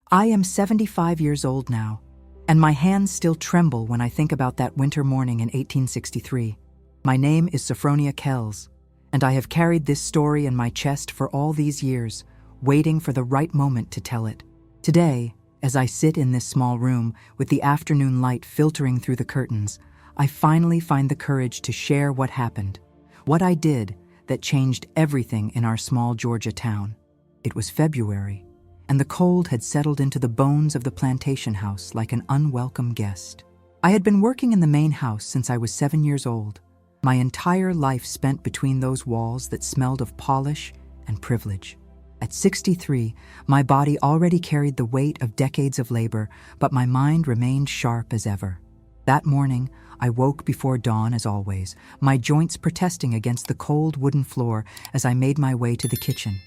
I am 75 years old now, and my hands still tremble when I think about that winter morning in 1863. My name is Sophronia Kells, and I have carried this story in my chest for all these years, waiting for the right moment to tell it. Today, as I sit in this small room with the afternoon light filtering through the curtains, I finally find the courage to share what happened, what I did that changed everything in our small Georgia town. It was February, and the cold had settled into the bones of the plantation house like an unwelcome guest. I had been working in the main house since I was 7 years old, my entire life spent between those walls that smelled of polish and privilege. At 63, my body already carried the weight of decades of labor, but my mind remained sharp as ever. That morning, I woke before dawn as always, my joints protesting against the cold wooden floor as I made my way to the kitchen.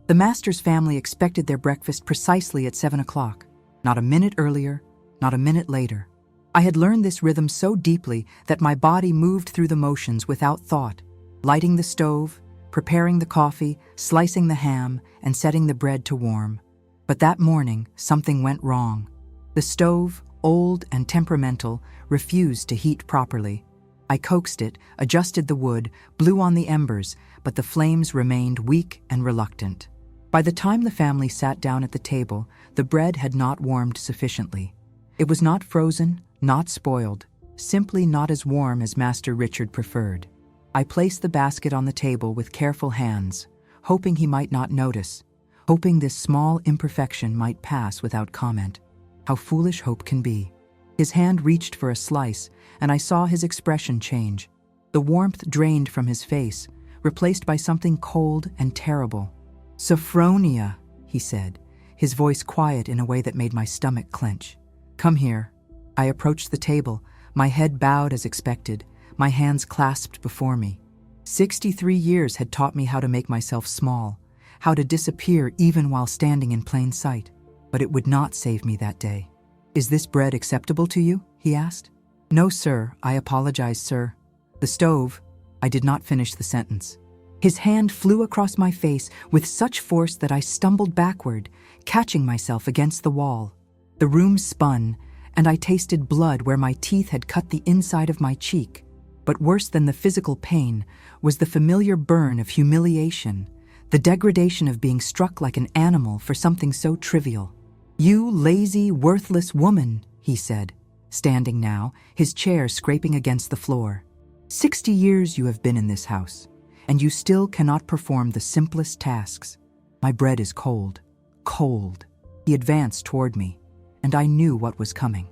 The master's family expected their breakfast precisely at 7 o'clock, not a minute earlier, not a minute later. I had learned this rhythm so deeply that my body moved through the motions without thought, lighting the stove, preparing the coffee, slicing the ham, and setting the bread to warm. But that morning, something went wrong. The stove, old and temperamental, refused to heat properly. I coaxed it, adjusted the wood, blew on the embers, but the flames remained weak and reluctant. By the time the family sat down at the table, the bread had not warmed sufficiently. It was not frozen, not spoiled, simply not as warm as Master Richard preferred. I placed the basket on the table with careful hands, hoping he might not notice, hoping this small imperfection might pass without comment. How foolish hope can be. His hand reached for a slice, and I saw his expression change. The warmth drained from his face, replaced by something cold and terrible. "Sophronia," he said, his voice quiet in a way that made my stomach clench. "Come here." I approached the table, my head bowed as expected, my hands clasped before me. 63 years had taught me how to make myself small, how to disappear even while standing in plain sight. But it would not save me that day. "Is this bread acceptable to you?" he asked. "No, sir. I apologize, sir." "The stove." I did not finish the sentence. His hand flew across my face with such force that I stumbled backward, catching myself against the wall. The room spun, and I tasted blood where my teeth had cut the inside of my cheek. But worse than the physical pain was the familiar burn of humiliation, the degradation of being struck like an animal for something so trivial. "You lazy, worthless woman," he said, standing now, his chair scraping against the floor. 60 years you have been in this house, and you still cannot perform the simplest tasks. My bread is cold, cold." He advanced toward me, and I knew what was coming.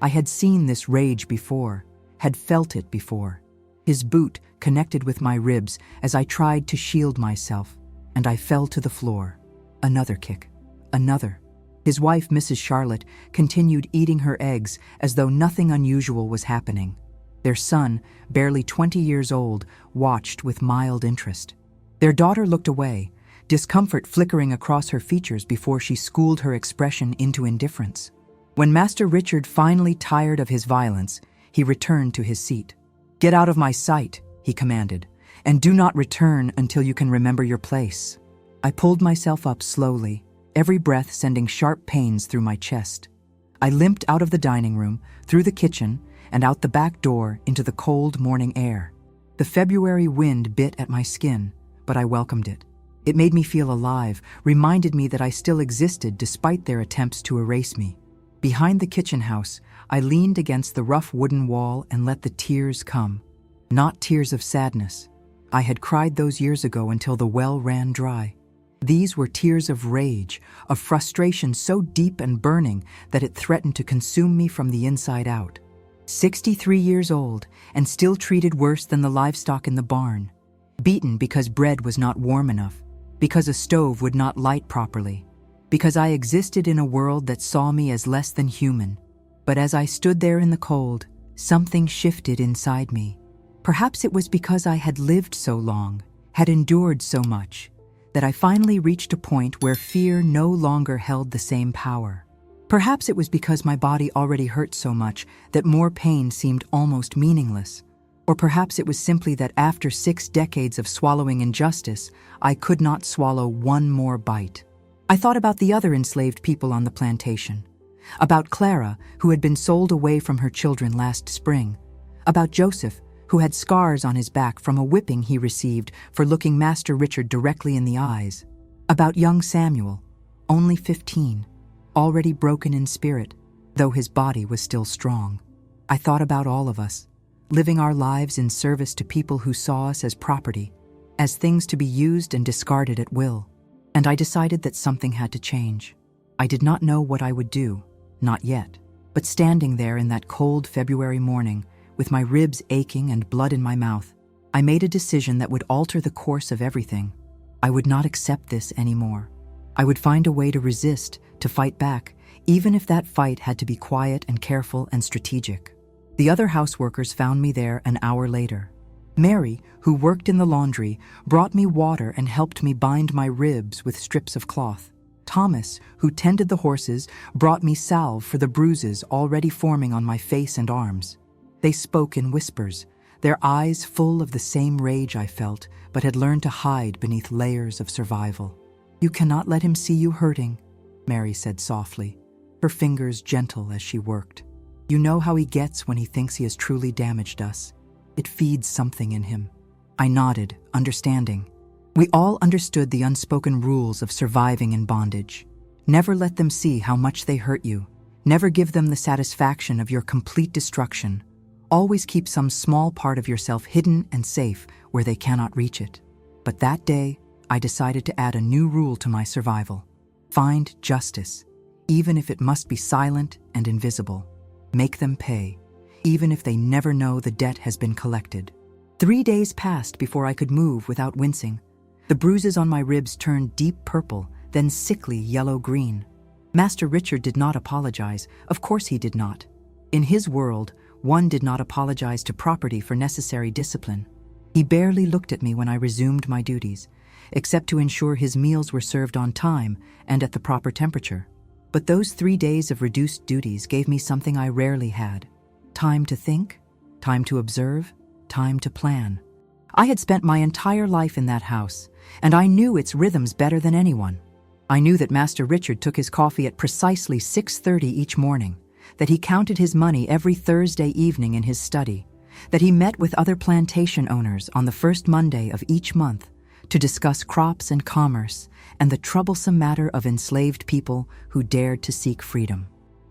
I had seen this rage before, had felt it before. His boot connected with my ribs as I tried to shield myself, and I fell to the floor. Another kick, another. His wife, Mrs. Charlotte, continued eating her eggs as though nothing unusual was happening. Their son, barely 20 years old, watched with mild interest. Their daughter looked away, discomfort flickering across her features before she schooled her expression into indifference. When Master Richard finally tired of his violence, he returned to his seat. "Get out of my sight," he commanded, "and do not return until you can remember your place." I pulled myself up slowly, every breath sending sharp pains through my chest. I limped out of the dining room, through the kitchen, and out the back door into the cold morning air. The February wind bit at my skin, but I welcomed it. It made me feel alive, reminded me that I still existed despite their attempts to erase me. Behind the kitchen house, I leaned against the rough wooden wall and let the tears come. Not tears of sadness. I had cried those years ago until the well ran dry. These were tears of rage, of frustration so deep and burning that it threatened to consume me from the inside out. 63 years old, and still treated worse than the livestock in the barn. Beaten because bread was not warm enough, because a stove would not light properly, because I existed in a world that saw me as less than human. But as I stood there in the cold, something shifted inside me. Perhaps it was because I had lived so long, had endured so much, that I finally reached a point where fear no longer held the same power. Perhaps it was because my body already hurt so much that more pain seemed almost meaningless. Or perhaps it was simply that after 6 decades of swallowing injustice, I could not swallow one more bite. I thought about the other enslaved people on the plantation, about Clara, who had been sold away from her children last spring, about Joseph, who had scars on his back from a whipping he received for looking Master Richard directly in the eyes, about young Samuel, only 15, already broken in spirit, though his body was still strong. I thought about all of us, living our lives in service to people who saw us as property, as things to be used and discarded at will. And I decided that something had to change. I did not know what I would do, not yet. But standing there in that cold February morning, with my ribs aching and blood in my mouth, I made a decision that would alter the course of everything. I would not accept this anymore. I would find a way to resist, to fight back, even if that fight had to be quiet and careful and strategic. The other houseworkers found me there an hour later. Mary, who worked in the laundry, brought me water and helped me bind my ribs with strips of cloth. Thomas, who tended the horses, brought me salve for the bruises already forming on my face and arms. They spoke in whispers, their eyes full of the same rage I felt, but had learned to hide beneath layers of survival. "You cannot let him see you hurting," Mary said softly, her fingers gentle as she worked. "You know how he gets when he thinks he has truly damaged us. It feeds something in him." I nodded, understanding. We all understood the unspoken rules of surviving in bondage. Never let them see how much they hurt you. Never give them the satisfaction of your complete destruction. Always keep some small part of yourself hidden and safe where they cannot reach it. But that day, I decided to add a new rule to my survival. Find justice, even if it must be silent and invisible. Make them pay, even if they never know the debt has been collected. 3 days passed before I could move without wincing. The bruises on my ribs turned deep purple, then sickly yellow-green. Master Richard did not apologize. Of course he did not. In his world, one did not apologize to property for necessary discipline. He barely looked at me when I resumed my duties, except to ensure his meals were served on time and at the proper temperature. But those 3 days of reduced duties gave me something I rarely had. Time to think, time to observe, time to plan. I had spent my entire life in that house, and I knew its rhythms better than anyone. I knew that Master Richard took his coffee at precisely 6:30 each morning, that he counted his money every Thursday evening in his study, that he met with other plantation owners on the first Monday of each month to discuss crops and commerce and the troublesome matter of enslaved people who dared to seek freedom.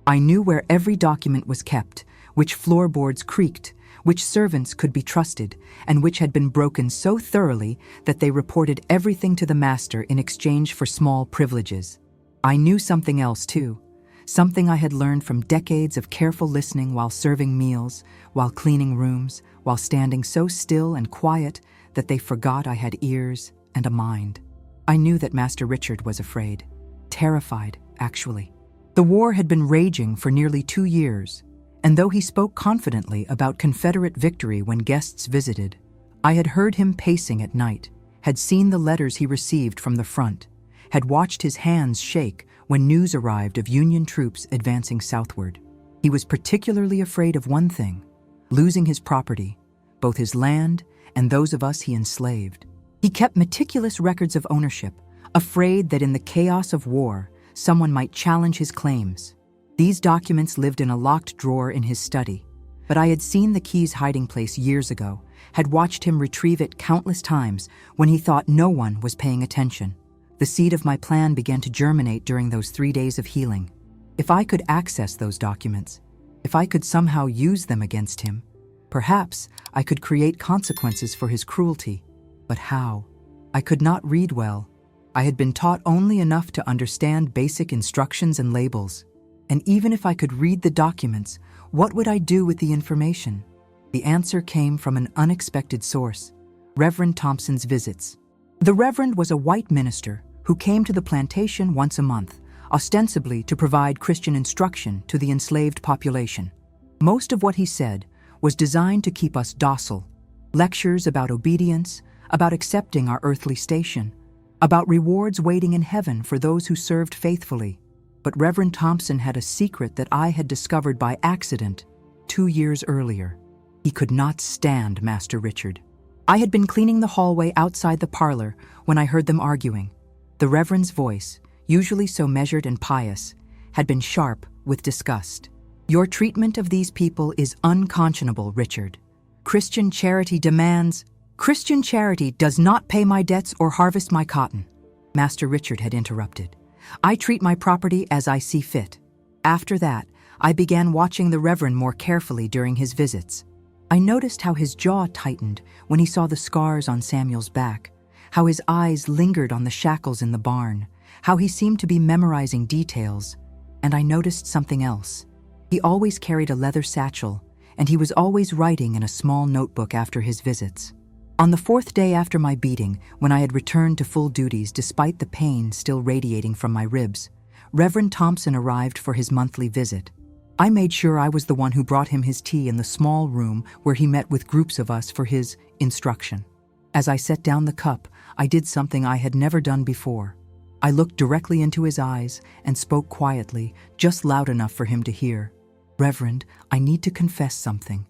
I knew where every document was kept, which floorboards creaked, which servants could be trusted, and which had been broken so thoroughly that they reported everything to the master in exchange for small privileges. I knew something else too, something I had learned from decades of careful listening while serving meals, while cleaning rooms, while standing so still and quiet that they forgot I had ears and a mind. I knew that Master Richard was afraid, terrified, actually. The war had been raging for nearly 2 years, and though he spoke confidently about Confederate victory when guests visited, I had heard him pacing at night, had seen the letters he received from the front, had watched his hands shake when news arrived of Union troops advancing southward. He was particularly afraid of one thing: losing his property, both his land and those of us he enslaved. He kept meticulous records of ownership, afraid that in the chaos of war, someone might challenge his claims. These documents lived in a locked drawer in his study, but I had seen the key's hiding place years ago, had watched him retrieve it countless times when he thought no one was paying attention. The seed of my plan began to germinate during those 3 days of healing. If I could access those documents, if I could somehow use them against him, perhaps I could create consequences for his cruelty. But how? I could not read well. I had been taught only enough to understand basic instructions and labels. And even if I could read the documents, what would I do with the information? The answer came from an unexpected source: Reverend Thompson's visits. The Reverend was a white minister who came to the plantation once a month, ostensibly to provide Christian instruction to the enslaved population. Most of what he said was designed to keep us docile. Lectures about obedience, about accepting our earthly station, about rewards waiting in heaven for those who served faithfully. But Reverend Thompson had a secret that I had discovered by accident 2 years earlier. He could not stand Master Richard. I had been cleaning the hallway outside the parlor when I heard them arguing. The Reverend's voice, usually so measured and pious, had been sharp with disgust. "Your treatment of these people is unconscionable, Richard. Christian charity Christian charity does not pay my debts or harvest my cotton," Master Richard had interrupted. "I treat my property as I see fit." After that, I began watching the Reverend more carefully during his visits. I noticed how his jaw tightened when he saw the scars on Samuel's back, how his eyes lingered on the shackles in the barn, how he seemed to be memorizing details, and I noticed something else. He always carried a leather satchel, and he was always writing in a small notebook after his visits. On the 4th day after my beating, when I had returned to full duties despite the pain still radiating from my ribs, Reverend Thompson arrived for his monthly visit. I made sure I was the one who brought him his tea in the small room where he met with groups of us for his instruction. As I set down the cup, I did something I had never done before. I looked directly into his eyes and spoke quietly, just loud enough for him to hear. "Reverend, I need to confess something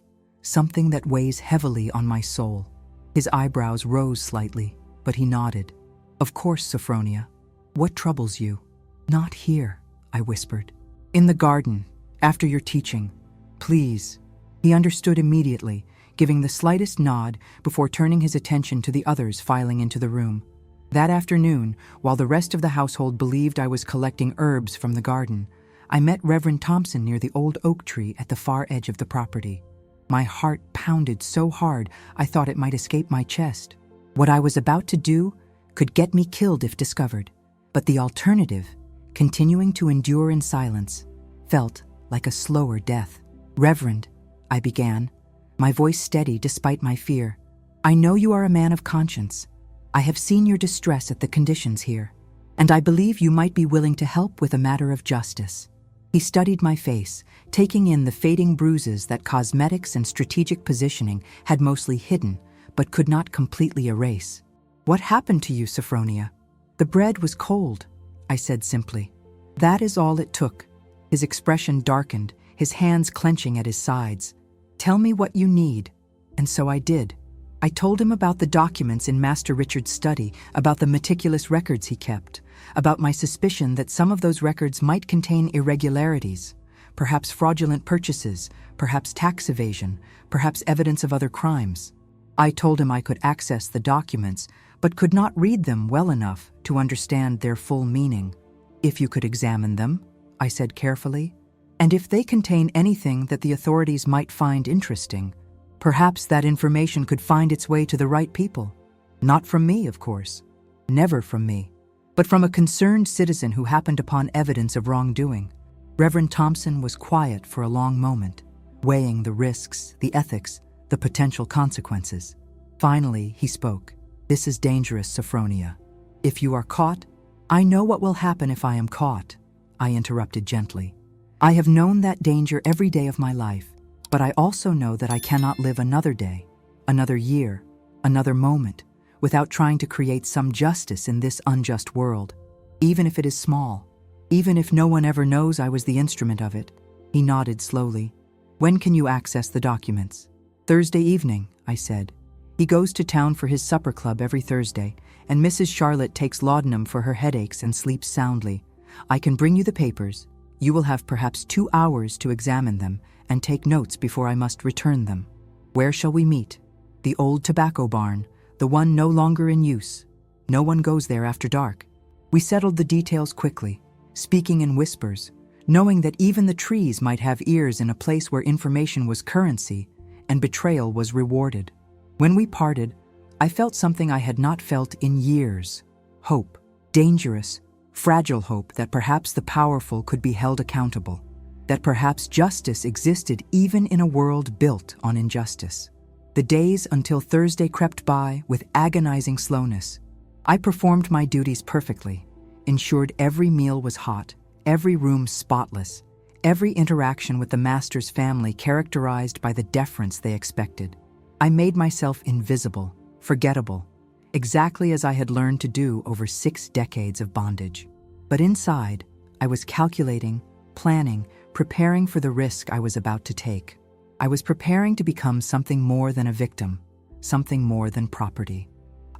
that weighs heavily on my soul." His eyebrows rose slightly, but he nodded. "Of course, Sophronia. What troubles you?" "Not here," I whispered. "In the garden, after your teaching. Please." He understood immediately, giving the slightest nod before turning his attention to the others filing into the room. That afternoon, while the rest of the household believed I was collecting herbs from the garden, I met Reverend Thompson near the old oak tree at the far edge of the property. My heart pounded so hard I thought it might escape my chest. What I was about to do could get me killed if discovered, but the alternative, continuing to endure in silence, felt like a slower death. "Reverend," I began, my voice steady despite my fear, "I know you are a man of conscience. I have seen your distress at the conditions here, and I believe you might be willing to help with a matter of justice." He studied my face, taking in the fading bruises that cosmetics and strategic positioning had mostly hidden, but could not completely erase. "What happened to you, Sophronia?" "The bread was cold," I said simply. "That is all it took." His expression darkened, his hands clenching at his sides. "Tell me what you need." And so I did. I told him about the documents in Master Richard's study, about the meticulous records he kept, about my suspicion that some of those records might contain irregularities, perhaps fraudulent purchases, perhaps tax evasion, perhaps evidence of other crimes. I told him I could access the documents, but could not read them well enough to understand their full meaning. "If you could examine them," I said carefully, "and if they contain anything that the authorities might find interesting, perhaps that information could find its way to the right people. Not from me, of course. Never from me. But from a concerned citizen who happened upon evidence of wrongdoing." Reverend Thompson was quiet for a long moment, weighing the risks, the ethics, the potential consequences. Finally, he spoke. "This is dangerous, Sophronia. If you are caught—" "I know what will happen if I am caught," I interrupted gently. "I have known that danger every day of my life, but I also know that I cannot live another day, another year, another moment, without trying to create some justice in this unjust world, even if it is small, even if no one ever knows I was the instrument of it." He nodded slowly. "When can you access the documents?" "Thursday evening," I said. "He goes to town for his supper club every Thursday, and Mrs. Charlotte takes laudanum for her headaches and sleeps soundly. I can bring you the papers. You will have perhaps 2 hours to examine them and take notes before I must return them. Where shall we meet?" "The old tobacco barn, the one no longer in use. No one goes there after dark." We settled the details quickly, speaking in whispers, knowing that even the trees might have ears in a place where information was currency and betrayal was rewarded. When we parted, I felt something I had not felt in years. Hope. Dangerous, fragile hope that perhaps the powerful could be held accountable, that perhaps justice existed even in a world built on injustice. The days until Thursday crept by with agonizing slowness. I performed my duties perfectly, ensured every meal was hot, every room spotless, every interaction with the master's family characterized by the deference they expected. I made myself invisible, forgettable, exactly as I had learned to do over 6 decades of bondage. But inside, I was calculating, planning, preparing for the risk I was about to take. I was preparing to become something more than a victim, something more than property.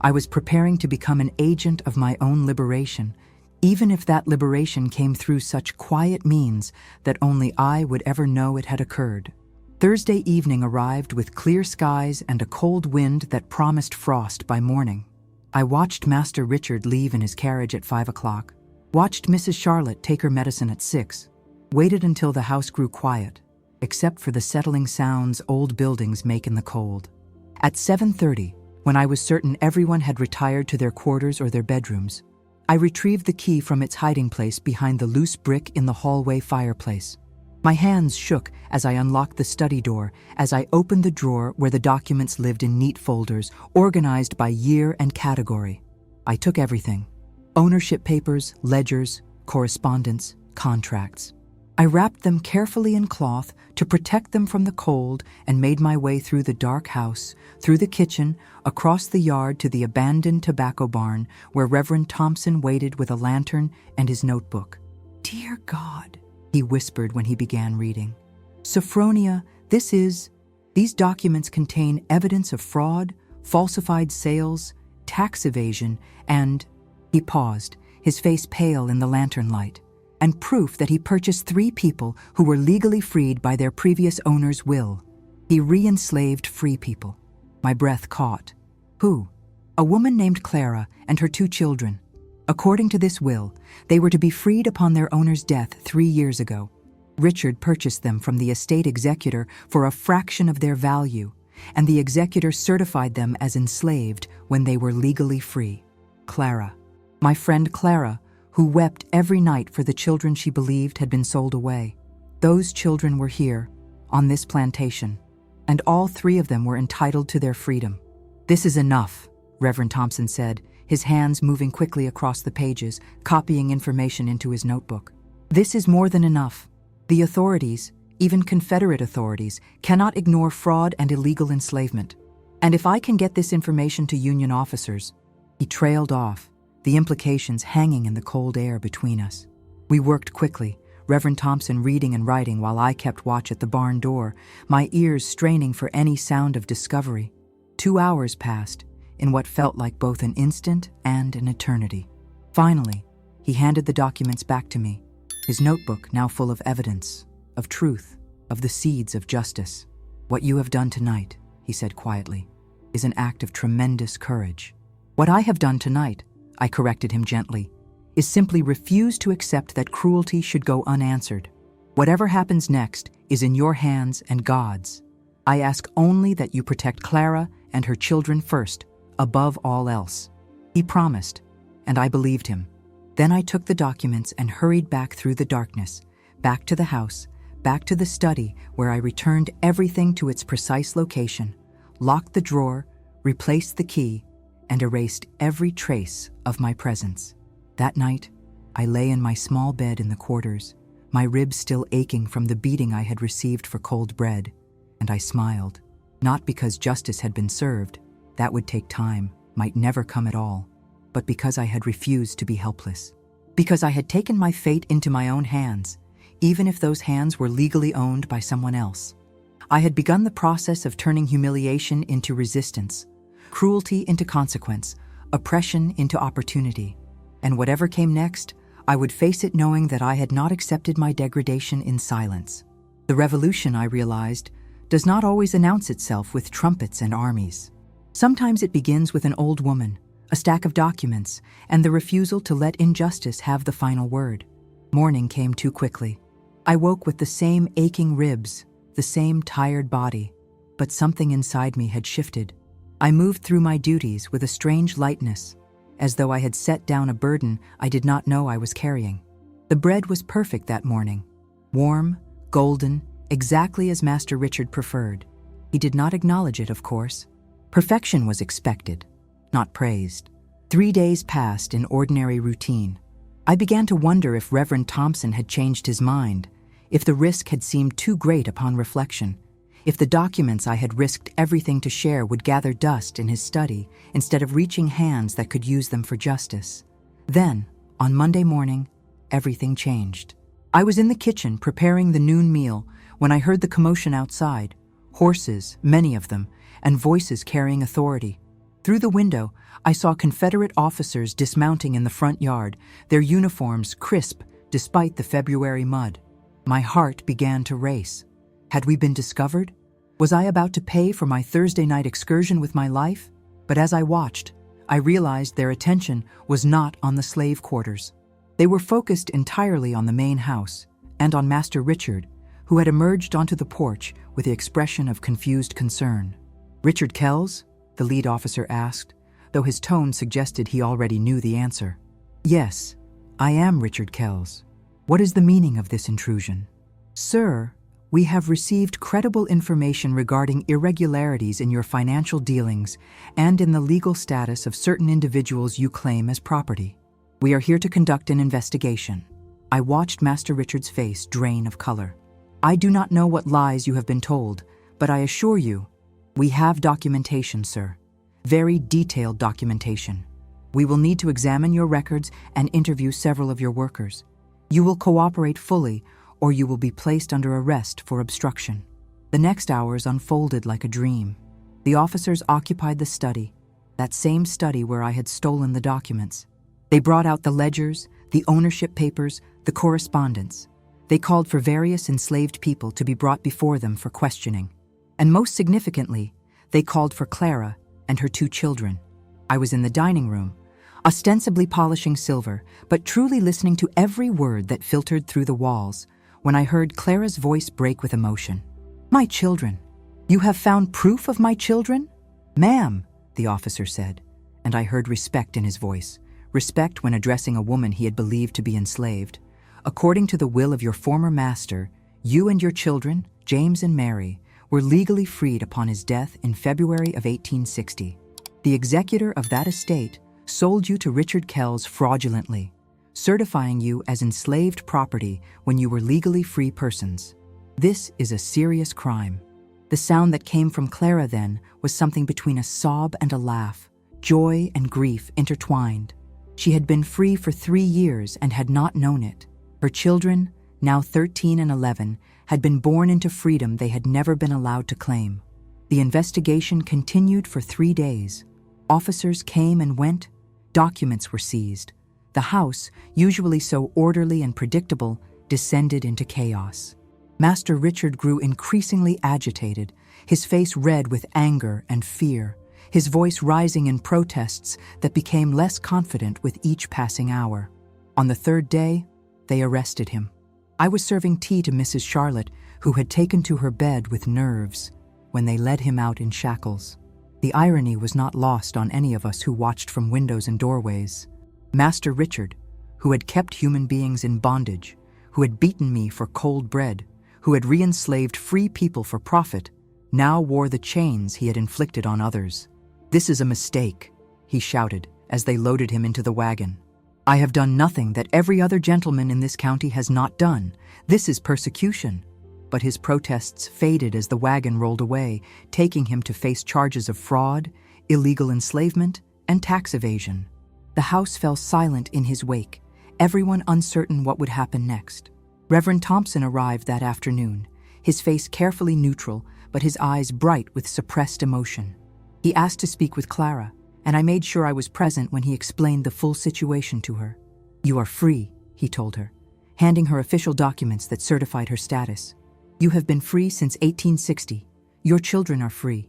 I was preparing to become an agent of my own liberation, even if that liberation came through such quiet means that only I would ever know it had occurred. Thursday evening arrived with clear skies and a cold wind that promised frost by morning. I watched Master Richard leave in his carriage at 5 o'clock, watched Mrs. Charlotte take her medicine at 6, waited until the house grew quiet, except for the settling sounds old buildings make in the cold. At 7:30, when I was certain everyone had retired to their quarters or their bedrooms, I retrieved the key from its hiding place behind the loose brick in the hallway fireplace. My hands shook as I unlocked the study door, as I opened the drawer where the documents lived in neat folders, organized by year and category. I took everything: ownership papers, ledgers, correspondence, contracts. I wrapped them carefully in cloth to protect them from the cold and made my way through the dark house, through the kitchen, across the yard to the abandoned tobacco barn where Reverend Thompson waited with a lantern and his notebook. "Dear God," he whispered when he began reading. "Sophronia, these documents contain evidence of fraud, falsified sales, tax evasion, and—" He paused, his face pale in the lantern light. "And proof that he purchased 3 people who were legally freed by their previous owner's will. He re-enslaved free people." My breath caught. "Who?" "A woman named Clara and her 2 children. According to this will, they were to be freed upon their owner's death 3 years ago. Richard purchased them from the estate executor for a fraction of their value, and the executor certified them as enslaved when they were legally free. Clara, my friend Clara, who wept every night for the children she believed had been sold away. Those children were here, on this plantation, and all 3 of them were entitled to their freedom." "This is enough," Reverend Thompson said, his hands moving quickly across the pages, copying information into his notebook. "This is more than enough. The authorities, even Confederate authorities, cannot ignore fraud and illegal enslavement. And if I can get this information to Union officers—" He trailed off, the implications hanging in the cold air between us. We worked quickly, Reverend Thompson reading and writing while I kept watch at the barn door, my ears straining for any sound of discovery. 2 hours passed, in what felt like both an instant and an eternity. Finally, he handed the documents back to me, his notebook now full of evidence, of truth, of the seeds of justice. "What you have done tonight," he said quietly, "is an act of tremendous courage." "What I have done tonight," I corrected him gently, "is simply refuse to accept that cruelty should go unanswered. Whatever happens next is in your hands and God's. I ask only that you protect Clara and her children first, above all else." He promised, and I believed him. Then I took the documents and hurried back through the darkness, back to the house, back to the study where I returned everything to its precise location, locked the drawer, replaced the key, and erased every trace of my presence. That night, I lay in my small bed in the quarters, my ribs still aching from the beating I had received for cold bread, and I smiled, not because justice had been served, that would take time, might never come at all, but because I had refused to be helpless, because I had taken my fate into my own hands, even if those hands were legally owned by someone else. I had begun the process of turning humiliation into resistance, cruelty into consequence, oppression into opportunity. And whatever came next, I would face it knowing that I had not accepted my degradation in silence. The revolution, I realized, does not always announce itself with trumpets and armies. Sometimes it begins with an old woman, a stack of documents, and the refusal to let injustice have the final word. Morning came too quickly. I woke with the same aching ribs, the same tired body, but something inside me had shifted. I moved through my duties with a strange lightness, as though I had set down a burden I did not know I was carrying. The bread was perfect that morning, warm, golden, exactly as Master Richard preferred. He did not acknowledge it, of course. Perfection was expected, not praised. 3 days passed in ordinary routine. I began to wonder if Reverend Thompson had changed his mind, if the risk had seemed too great upon reflection, if the documents I had risked everything to share would gather dust in his study instead of reaching hands that could use them for justice. Then, on Monday morning, everything changed. I was in the kitchen preparing the noon meal when I heard the commotion outside, horses, many of them, and voices carrying authority. Through the window, I saw Confederate officers dismounting in the front yard, their uniforms crisp despite the February mud. My heart began to race. Had we been discovered? Was I about to pay for my Thursday night excursion with my life? But as I watched, I realized their attention was not on the slave quarters. They were focused entirely on the main house and on Master Richard, who had emerged onto the porch with the expression of confused concern. "Richard Kells?" the lead officer asked, though his tone suggested he already knew the answer. "Yes, I am Richard Kells. What is the meaning of this intrusion?" "Sir, we have received credible information regarding irregularities in your financial dealings and in the legal status of certain individuals you claim as property. We are here to conduct an investigation." I watched Master Richard's face drain of color. "I do not know what lies you have been told, but I assure you, we have documentation, sir. Very detailed documentation. We will need to examine your records and interview several of your workers. You will cooperate fully, or you will be placed under arrest for obstruction." The next hours unfolded like a dream. The officers occupied the study, that same study where I had stolen the documents. They brought out the ledgers, the ownership papers, the correspondence. They called for various enslaved people to be brought before them for questioning. And most significantly, they called for Clara and her 2 children. I was in the dining room, ostensibly polishing silver, but truly listening to every word that filtered through the walls, when I heard Clara's voice break with emotion. "My children! You have found proof of my children?" "Ma'am," the officer said, and I heard respect in his voice, respect when addressing a woman he had believed to be enslaved. "According to the will of your former master, you and your children, James and Mary, were legally freed upon his death in February of 1860. The executor of that estate sold you to Richard Kells fraudulently, certifying you as enslaved property when you were legally free persons. This is a serious crime." The sound that came from Clara then was something between a sob and a laugh, joy and grief intertwined. She had been free for 3 years and had not known it. Her children, now 13 and 11, had been born into freedom they had never been allowed to claim. The investigation continued for 3 days. Officers came and went, documents were seized. The house, usually so orderly and predictable, descended into chaos. Master Richard grew increasingly agitated, his face red with anger and fear, his voice rising in protests that became less confident with each passing hour. On the 3rd day, they arrested him. I was serving tea to Mrs. Charlotte, who had taken to her bed with nerves, when they led him out in shackles. The irony was not lost on any of us who watched from windows and doorways. Master Richard, who had kept human beings in bondage, who had beaten me for cold bread, who had re-enslaved free people for profit, now wore the chains he had inflicted on others. "This is a mistake," he shouted as they loaded him into the wagon. "I have done nothing that every other gentleman in this county has not done. This is persecution." But his protests faded as the wagon rolled away, taking him to face charges of fraud, illegal enslavement, and tax evasion. The house fell silent in his wake, everyone uncertain what would happen next. Reverend Thompson arrived that afternoon, his face carefully neutral, but his eyes bright with suppressed emotion. He asked to speak with Clara, and I made sure I was present when he explained the full situation to her. "You are free," he told her, handing her official documents that certified her status. "You have been free since 1860. Your children are free.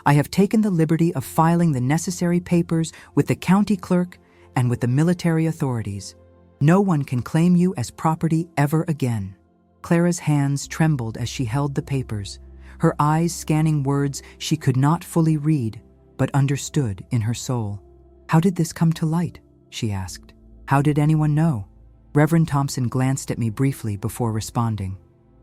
I have taken the liberty of filing the necessary papers with the county clerk and with the military authorities. No one can claim you as property ever again." Clara's hands trembled as she held the papers, her eyes scanning words she could not fully read, but understood in her soul. "How did this come to light?" she asked. "How did anyone know?" Reverend Thompson glanced at me briefly before responding.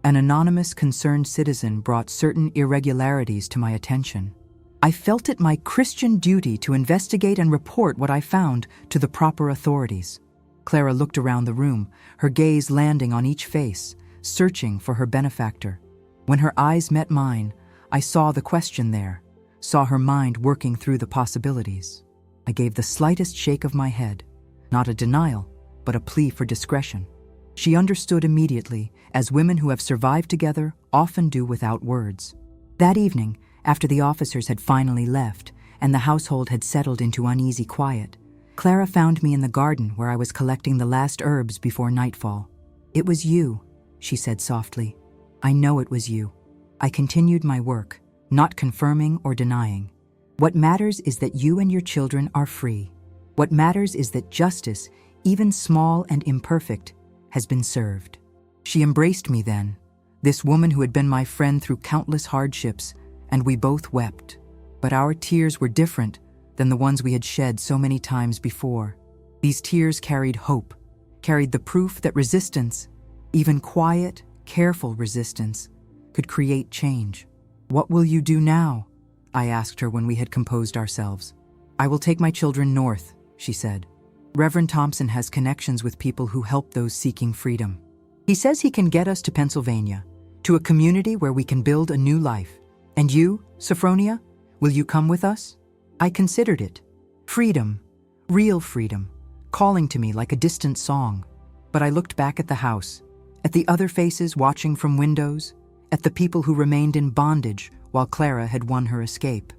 "An anonymous concerned citizen brought certain irregularities to my attention. I felt it my Christian duty to investigate and report what I found to the proper authorities." Clara looked around the room, her gaze landing on each face, searching for her benefactor. When her eyes met mine, I saw the question there, saw her mind working through the possibilities. I gave the slightest shake of my head, not a denial, but a plea for discretion. She understood immediately, as women who have survived together often do without words. That evening, after the officers had finally left, and the household had settled into uneasy quiet, Clara found me in the garden where I was collecting the last herbs before nightfall. "It was you," she said softly. "I know it was you." I continued my work, not confirming or denying. "What matters is that you and your children are free. What matters is that justice, even small and imperfect, has been served." She embraced me then, this woman who had been my friend through countless hardships, and we both wept. But our tears were different than the ones we had shed so many times before. These tears carried hope, carried the proof that resistance, even quiet, careful resistance, could create change. "What will you do now?" I asked her when we had composed ourselves. "I will take my children north," she said. "Reverend Thompson has connections with people who help those seeking freedom. He says he can get us to Pennsylvania, to a community where we can build a new life. And you, Sophronia, will you come with us?" I considered it. Freedom, real freedom, calling to me like a distant song. But I looked back at the house, at the other faces watching from windows, at the people who remained in bondage while Clara had won her escape.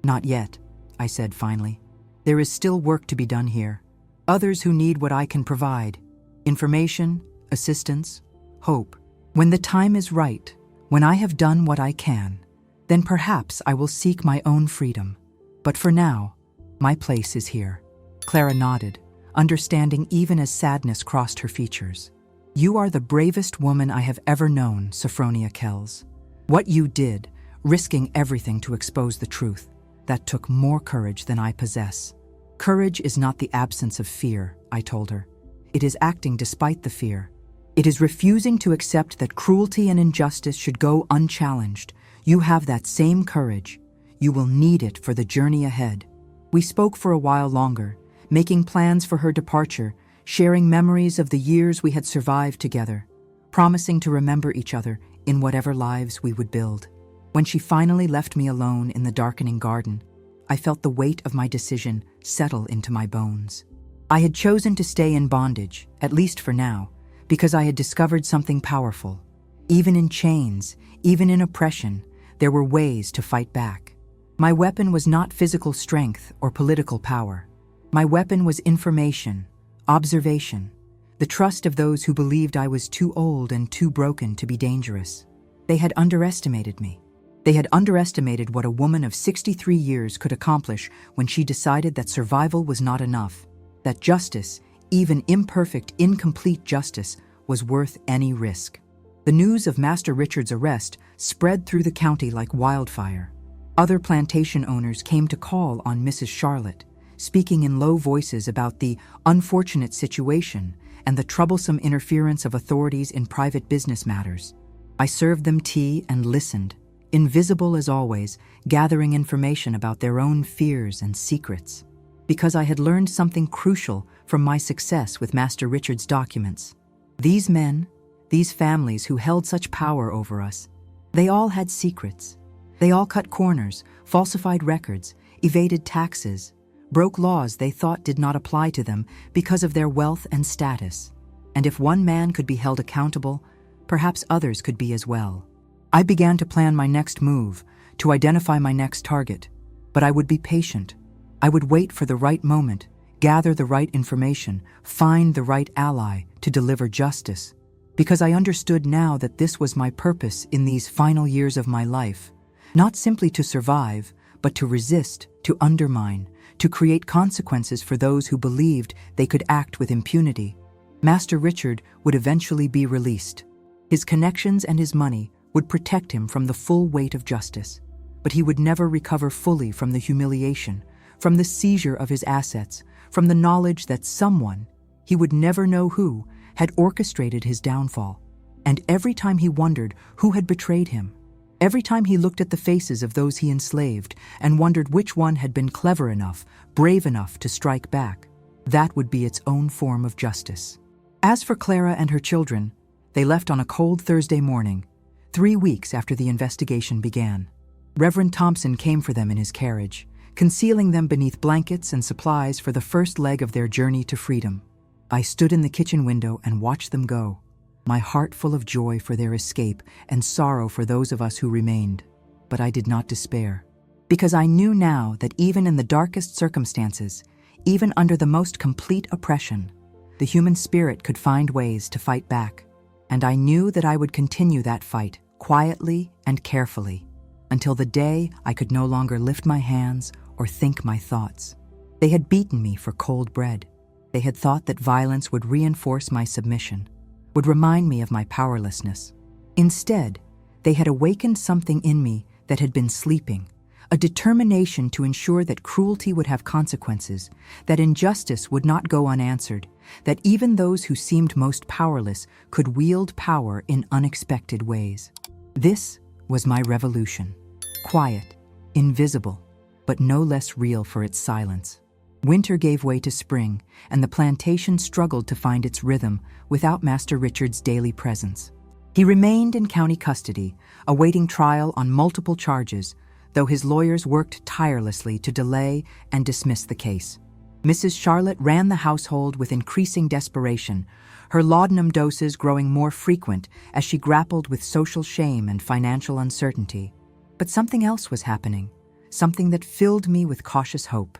"Not yet," I said finally. "There is still work to be done here. Others who need what I can provide. Information, assistance, hope. When the time is right, when I have done what I can, then perhaps I will seek my own freedom. But for now, my place is here." Clara nodded, understanding even as sadness crossed her features. "You are the bravest woman I have ever known, Sophronia Kells. What you did, risking everything to expose the truth, that took more courage than I possess." "Courage is not the absence of fear," I told her. "It is acting despite the fear. It is refusing to accept that cruelty and injustice should go unchallenged. You have that same courage. You will need it for the journey ahead." We spoke for a while longer, making plans for her departure, sharing memories of the years we had survived together, promising to remember each other in whatever lives we would build. When she finally left me alone in the darkening garden, I felt the weight of my decision settle into my bones. I had chosen to stay in bondage, at least for now, because I had discovered something powerful. Even in chains, even in oppression, there were ways to fight back. My weapon was not physical strength or political power. My weapon was information, observation, the trust of those who believed I was too old and too broken to be dangerous. They had underestimated me. They had underestimated what a woman of 63 years could accomplish when she decided that survival was not enough, that justice, even imperfect, incomplete justice, was worth any risk. The news of Master Richard's arrest spread through the county like wildfire. Other plantation owners came to call on Mrs. Charlotte, speaking in low voices about the unfortunate situation and the troublesome interference of authorities in private business matters. I served them tea and listened, invisible as always, gathering information about their own fears and secrets. Because I had learned something crucial from my success with Master Richard's documents. These men, these families who held such power over us, they all had secrets. They all cut corners, falsified records, evaded taxes, broke laws they thought did not apply to them because of their wealth and status. And if one man could be held accountable, perhaps others could be as well. I began to plan my next move, to identify my next target, but I would be patient. I would wait for the right moment, gather the right information, find the right ally to deliver justice, because I understood now that this was my purpose in these final years of my life, not simply to survive, but to resist, to undermine, to create consequences for those who believed they could act with impunity. Master Richard would eventually be released. His connections and his money would protect him from the full weight of justice, but he would never recover fully from the humiliation, from the seizure of his assets, from the knowledge that someone, he would never know who, had orchestrated his downfall. And every time he wondered who had betrayed him, every time he looked at the faces of those he enslaved and wondered which one had been clever enough, brave enough to strike back, that would be its own form of justice. As for Clara and her children, they left on a cold Thursday morning, 3 weeks after the investigation began. Reverend Thompson came for them in his carriage, concealing them beneath blankets and supplies for the first leg of their journey to freedom. I stood in the kitchen window and watched them go, my heart full of joy for their escape and sorrow for those of us who remained. But I did not despair. Because I knew now that even in the darkest circumstances, even under the most complete oppression, the human spirit could find ways to fight back. And I knew that I would continue that fight, quietly and carefully, until the day I could no longer lift my hands or think my thoughts. They had beaten me for cold bread. They had thought that violence would reinforce my submission, would remind me of my powerlessness. Instead, they had awakened something in me that had been sleeping, a determination to ensure that cruelty would have consequences, that injustice would not go unanswered, that even those who seemed most powerless could wield power in unexpected ways. This was my revolution. Quiet, invisible, but no less real for its silence. Winter gave way to spring, and the plantation struggled to find its rhythm without Master Richard's daily presence. He remained in county custody, awaiting trial on multiple charges, though his lawyers worked tirelessly to delay and dismiss the case. Mrs. Charlotte ran the household with increasing desperation, her laudanum doses growing more frequent as she grappled with social shame and financial uncertainty. But something else was happening, something that filled me with cautious hope.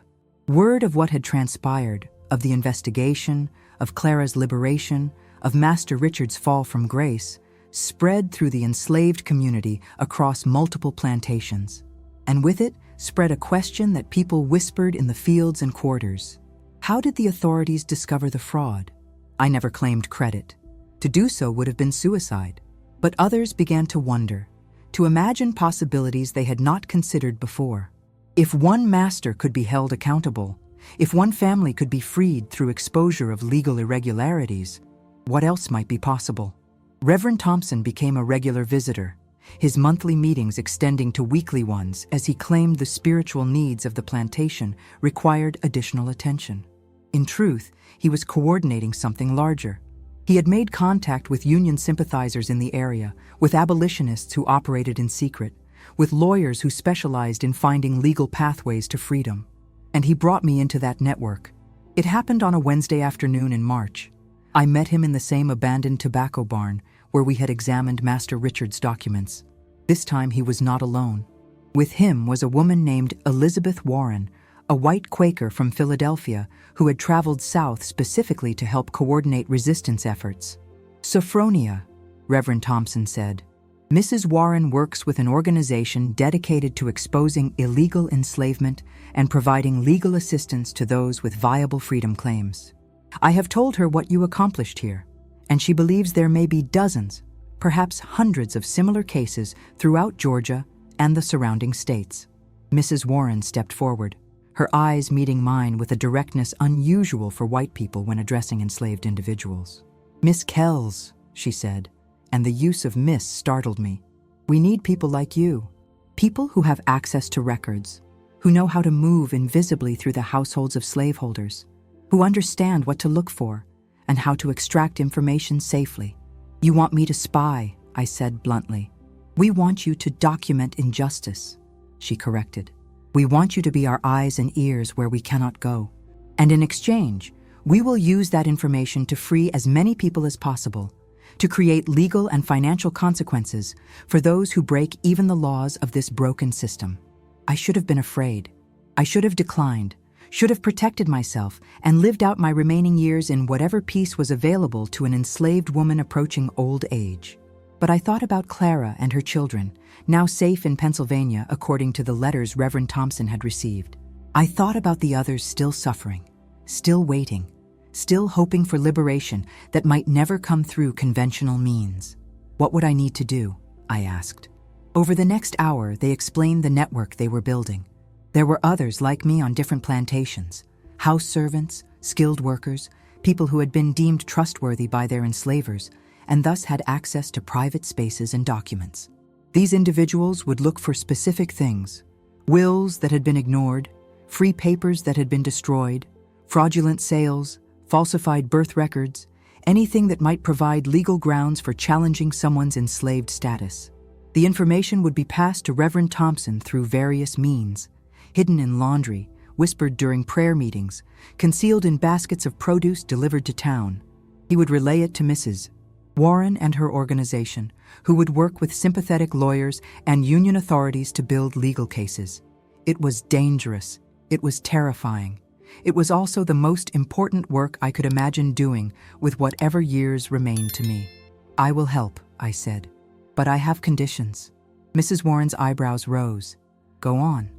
Word of what had transpired, of the investigation, of Clara's liberation, of Master Richard's fall from grace, spread through the enslaved community across multiple plantations. And with it spread a question that people whispered in the fields and quarters. How did the authorities discover the fraud? I never claimed credit. To do so would have been suicide. But others began to wonder, to imagine possibilities they had not considered before. If one master could be held accountable, if one family could be freed through exposure of legal irregularities, what else might be possible? Reverend Thompson became a regular visitor, his monthly meetings extending to weekly ones as he claimed the spiritual needs of the plantation required additional attention. In truth, he was coordinating something larger. He had made contact with Union sympathizers in the area, with abolitionists who operated in secret, with lawyers who specialized in finding legal pathways to freedom. And he brought me into that network. It happened on a Wednesday afternoon in March. I met him in the same abandoned tobacco barn where we had examined Master Richard's documents. This time he was not alone. With him was a woman named Elizabeth Warren, a white Quaker from Philadelphia who had traveled south specifically to help coordinate resistance efforts. Sophronia, Reverend Thompson said. Mrs. Warren works with an organization dedicated to exposing illegal enslavement and providing legal assistance to those with viable freedom claims. I have told her what you accomplished here, and she believes there may be dozens, perhaps hundreds of similar cases throughout Georgia and the surrounding states. Mrs. Warren stepped forward, her eyes meeting mine with a directness unusual for white people when addressing enslaved individuals. "Miss Kells," she said, and the use of "miss" startled me. "We need people like you, people who have access to records, who know how to move invisibly through the households of slaveholders, who understand what to look for and how to extract information safely. You want me to spy," I said bluntly. "We want you to document injustice," she corrected. "We want you to be our eyes and ears where we cannot go. And in exchange, we will use that information to free as many people as possible, to create legal and financial consequences for those who break even the laws of this broken system." I should have been afraid. I should have declined, should have protected myself, and lived out my remaining years in whatever peace was available to an enslaved woman approaching old age. But I thought about Clara and her children, now safe in Pennsylvania according to the letters Reverend Thompson had received. I thought about the others still suffering, still waiting, still hoping for liberation that might never come through conventional means. What would I need to do? I asked. Over the next hour, they explained the network they were building. There were others like me on different plantations, house servants, skilled workers, people who had been deemed trustworthy by their enslavers, and thus had access to private spaces and documents. These individuals would look for specific things: wills that had been ignored, free papers that had been destroyed, fraudulent sales, falsified birth records, anything that might provide legal grounds for challenging someone's enslaved status. The information would be passed to Reverend Thompson through various means, hidden in laundry, whispered during prayer meetings, concealed in baskets of produce delivered to town. He would relay it to Mrs. Warren and her organization, who would work with sympathetic lawyers and union authorities to build legal cases. It was dangerous. It was terrifying. It was also the most important work I could imagine doing with whatever years remained to me. I will help, I said. But I have conditions. Mrs. Warren's eyebrows rose. Go on.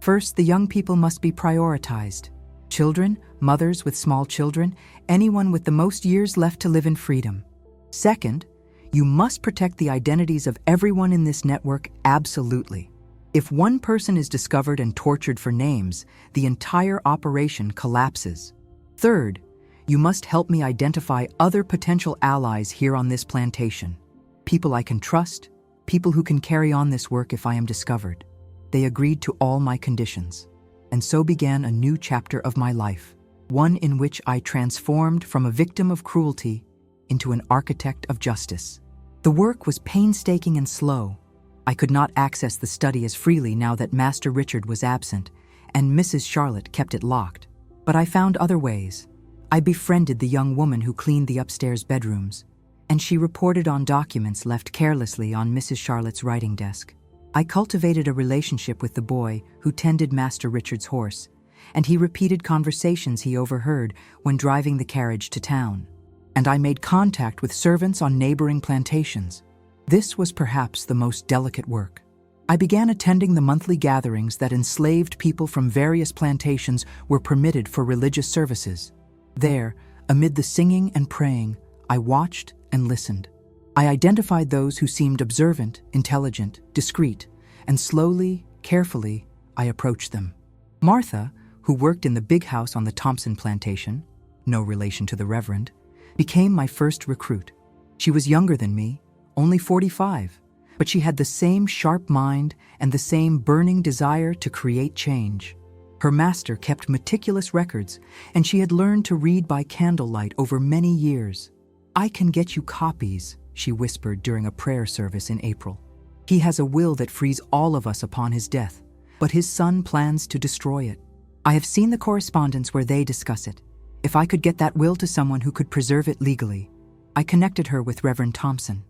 First, the young people must be prioritized. Children, mothers with small children, anyone with the most years left to live in freedom. Second, you must protect the identities of everyone in this network absolutely. If one person is discovered and tortured for names, the entire operation collapses. Third, you must help me identify other potential allies here on this plantation. People I can trust, people who can carry on this work if I am discovered. They agreed to all my conditions. And so began a new chapter of my life, one in which I transformed from a victim of cruelty into an architect of justice. The work was painstaking and slow. I could not access the study as freely now that Master Richard was absent, and Mrs. Charlotte kept it locked. But I found other ways. I befriended the young woman who cleaned the upstairs bedrooms, and she reported on documents left carelessly on Mrs. Charlotte's writing desk. I cultivated a relationship with the boy who tended Master Richard's horse, and he repeated conversations he overheard when driving the carriage to town. And I made contact with servants on neighboring plantations. This was perhaps the most delicate work. I began attending the monthly gatherings that enslaved people from various plantations were permitted for religious services. There, amid the singing and praying, I watched and listened. I identified those who seemed observant, intelligent, discreet, and slowly, carefully, I approached them. Martha, who worked in the big house on the Thompson plantation, no relation to the Reverend, became my first recruit. She was younger than me, only 45, but she had the same sharp mind and the same burning desire to create change. Her master kept meticulous records, and she had learned to read by candlelight over many years. I can get you copies, she whispered during a prayer service in April. He has a will that frees all of us upon his death, but his son plans to destroy it. I have seen the correspondence where they discuss it. If I could get that will to someone who could preserve it legally. I connected her with Reverend Thompson.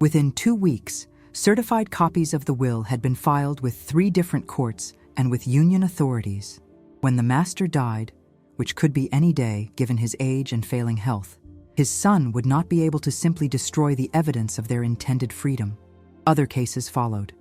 Within 2 weeks, certified copies of the will had been filed with 3 different courts and with union authorities. When the master died, which could be any day given his age and failing health, his son would not be able to simply destroy the evidence of their intended freedom. Other cases followed.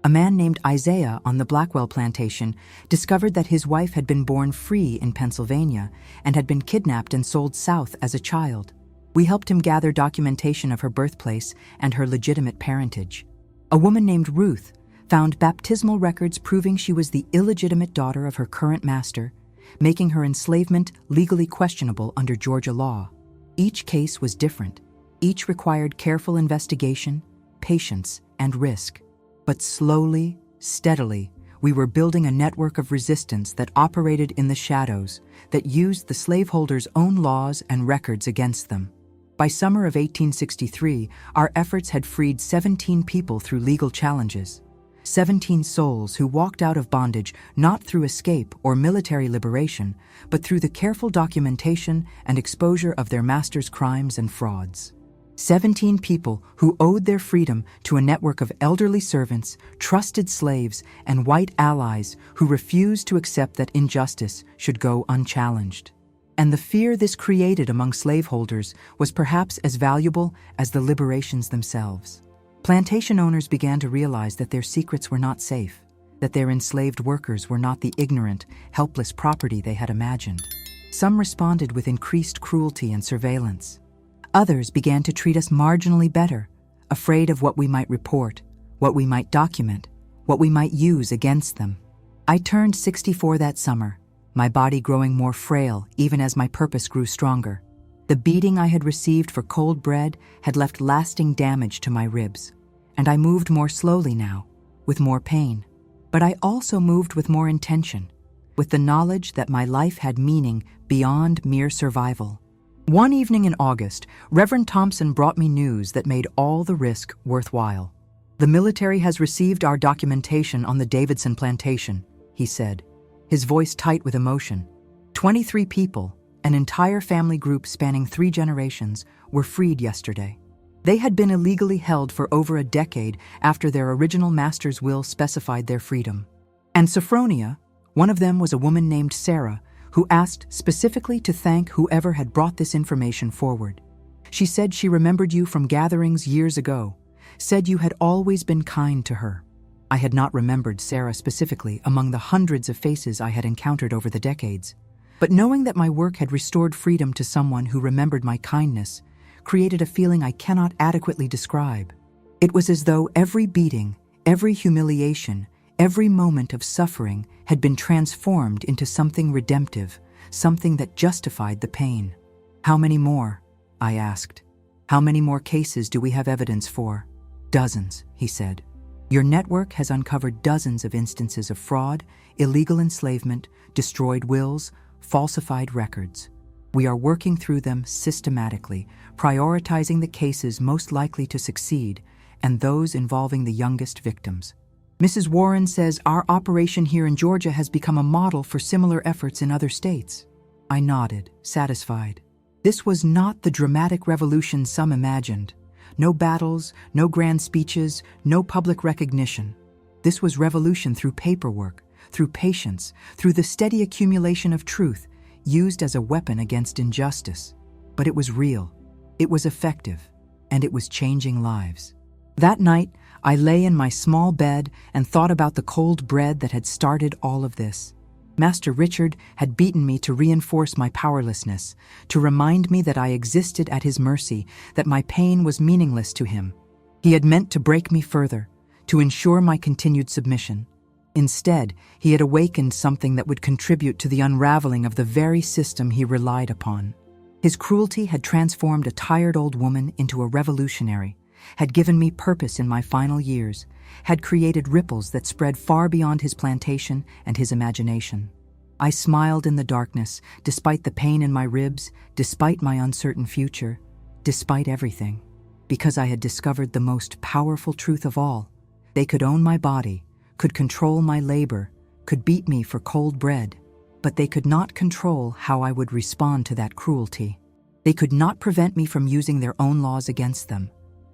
A man named Isaiah on the Blackwell plantation discovered that his wife had been born free in Pennsylvania and had been kidnapped and sold south as a child. We helped him gather documentation of her birthplace and her legitimate parentage. A woman named Ruth found baptismal records proving she was the illegitimate daughter of her current master, making her enslavement legally questionable under Georgia law. Each case was different. Each required careful investigation, patience, and risk. But slowly, steadily, we were building a network of resistance that operated in the shadows, that used the slaveholders' own laws and records against them. By summer of 1863, our efforts had freed 17 people through legal challenges. 17 souls who walked out of bondage not through escape or military liberation, but through the careful documentation and exposure of their master's crimes and frauds. 17 people who owed their freedom to a network of elderly servants, trusted slaves, and white allies who refused to accept that injustice should go unchallenged. And the fear this created among slaveholders was perhaps as valuable as the liberations themselves. Plantation owners began to realize that their secrets were not safe, that their enslaved workers were not the ignorant, helpless property they had imagined. Some responded with increased cruelty and surveillance. Others began to treat us marginally better, afraid of what we might report, what we might document, what we might use against them. I turned 64 that summer, my body growing more frail even as my purpose grew stronger. The beating I had received for cold bread had left lasting damage to my ribs, and I moved more slowly now, with more pain. But I also moved with more intention, with the knowledge that my life had meaning beyond mere survival. One evening in August, Reverend Thompson brought me news that made all the risk worthwhile. "The military has received our documentation on the Davidson plantation," he said, his voice tight with emotion. 23 people, an entire family group spanning 3 generations, were freed yesterday. They had been illegally held for over a decade after their original master's will specified their freedom. And Sophronia, One of them was a woman named Sarah, who asked specifically to thank whoever had brought this information forward. She said she remembered you from gatherings years ago, said you had always been kind to her. I had not remembered Sarah specifically among the hundreds of faces I had encountered over the decades, but knowing that my work had restored freedom to someone who remembered my kindness created a feeling I cannot adequately describe. It was as though every beating, every humiliation, every moment of suffering had been transformed into something redemptive, something that justified the pain. "How many more?" I asked. "How many more cases do we have evidence for?" "Dozens," he said. "Your network has uncovered dozens of instances of fraud, illegal enslavement, destroyed wills, falsified records. We are working through them systematically, prioritizing the cases most likely to succeed and those involving the youngest victims. Mrs. Warren says our operation here in Georgia has become a model for similar efforts in other states." I nodded, satisfied. This was not the dramatic revolution some imagined. No battles, no grand speeches, no public recognition. This was revolution through paperwork, through patience, through the steady accumulation of truth, used as a weapon against injustice. But it was real, it was effective, and it was changing lives. That night, I lay in my small bed and thought about the cold bread that had started all of this. Master Richard had beaten me to reinforce my powerlessness, to remind me that I existed at his mercy, that my pain was meaningless to him. He had meant to break me further, to ensure my continued submission. Instead, he had awakened something that would contribute to the unraveling of the very system he relied upon. His cruelty had transformed a tired old woman into a revolutionary, had given me purpose in my final years, had created ripples that spread far beyond his plantation and his imagination. I smiled in the darkness, despite the pain in my ribs, despite my uncertain future, despite everything, because I had discovered the most powerful truth of all. They could own my body, could control my labor, could beat me for cold bread, but they could not control how I would respond to that cruelty. They could not prevent me from using their own laws against them.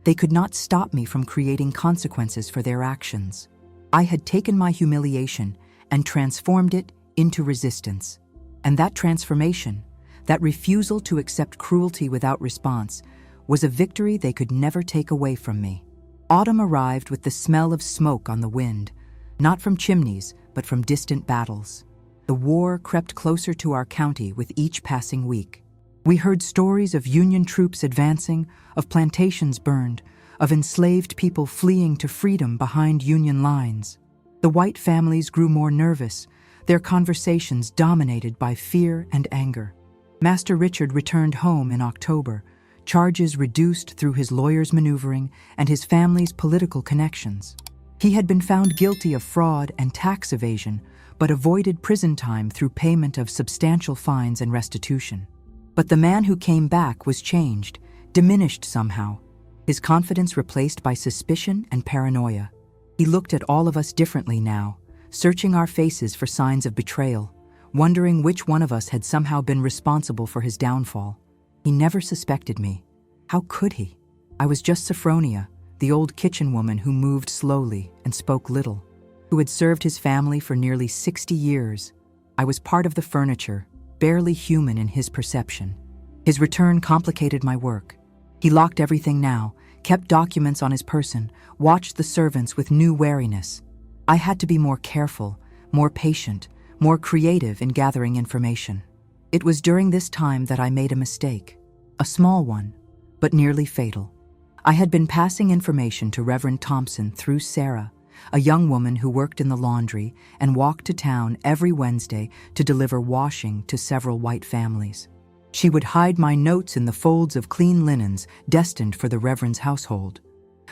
They could not stop me from creating consequences for their actions. I had taken my humiliation and transformed it into resistance. And that transformation, that refusal to accept cruelty without response, was a victory they could never take away from me. Autumn arrived with the smell of smoke on the wind, not from chimneys, but from distant battles. The war crept closer to our county with each passing week. We heard stories of Union troops advancing, of plantations burned, of enslaved people fleeing to freedom behind Union lines. The white families grew more nervous, their conversations dominated by fear and anger. Master Richard returned home in October, charges reduced through his lawyer's maneuvering and his family's political connections. He had been found guilty of fraud and tax evasion, but avoided prison time through payment of substantial fines and restitution. But the man who came back was changed, diminished somehow, his confidence replaced by suspicion and paranoia. He looked at all of us differently now, searching our faces for signs of betrayal, wondering which one of us had somehow been responsible for his downfall. He never suspected me. How could he? I was just Sophronia, the old kitchen woman who moved slowly and spoke little, who had served his family for nearly 60 years. I was part of the furniture, barely human in his perception. His return complicated my work. He locked everything now, kept documents on his person, watched the servants with new wariness. I had to be more careful, more patient, more creative in gathering information. It was during this time that I made a mistake, a small one, but nearly fatal. I had been passing information to Reverend Thompson through Sarah, a young woman who worked in the laundry and walked to town every Wednesday to deliver washing to several white families. She would hide my notes in the folds of clean linens destined for the Reverend's household.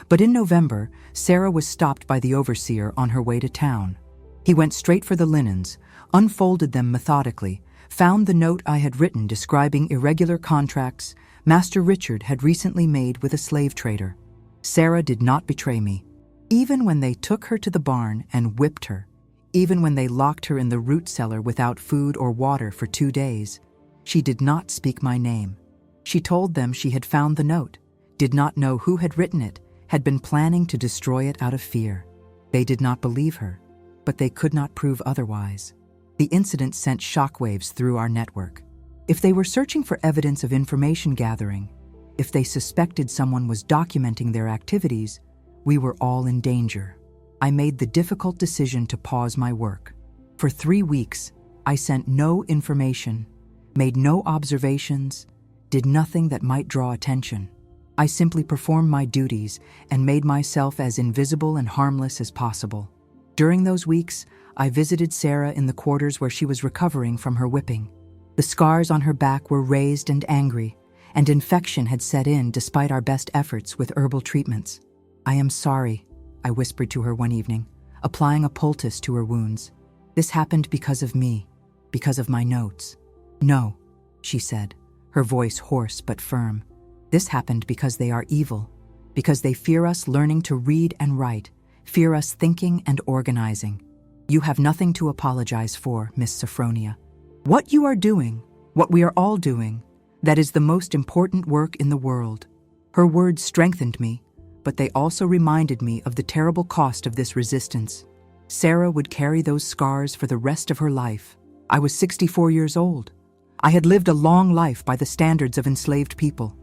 But in November, Sarah was stopped by the overseer on her way to town. He went straight for the linens, unfolded them methodically, found the note I had written describing irregular contracts Master Richard had recently made with a slave trader. Sarah did not betray me. Even when they took her to the barn and whipped her, even when they locked her in the root cellar without food or water for 2 days, she did not speak my name. She told them she had found the note, did not know who had written it, had been planning to destroy it out of fear. They did not believe her, but they could not prove otherwise. The incident sent shockwaves through our network. If they were searching for evidence of information gathering, if they suspected someone was documenting their activities, we were all in danger. I made the difficult decision to pause my work. For 3 weeks, I sent no information, made no observations, did nothing that might draw attention. I simply performed my duties and made myself as invisible and harmless as possible. During those weeks, I visited Sarah in the quarters where she was recovering from her whipping. The scars on her back were raised and angry, and infection had set in despite our best efforts with herbal treatments. "I am sorry," I whispered to her one evening, applying a poultice to her wounds. "This happened because of me, because of my notes." "No," she said, her voice hoarse but firm. "This happened because they are evil, because they fear us learning to read and write, fear us thinking and organizing. You have nothing to apologize for, Miss Sophronia. What you are doing, what we are all doing, that is the most important work in the world." Her words strengthened me, but they also reminded me of the terrible cost of this resistance. Sarah would carry those scars for the rest of her life. I was 64 years old. I had lived a long life by the standards of enslaved people.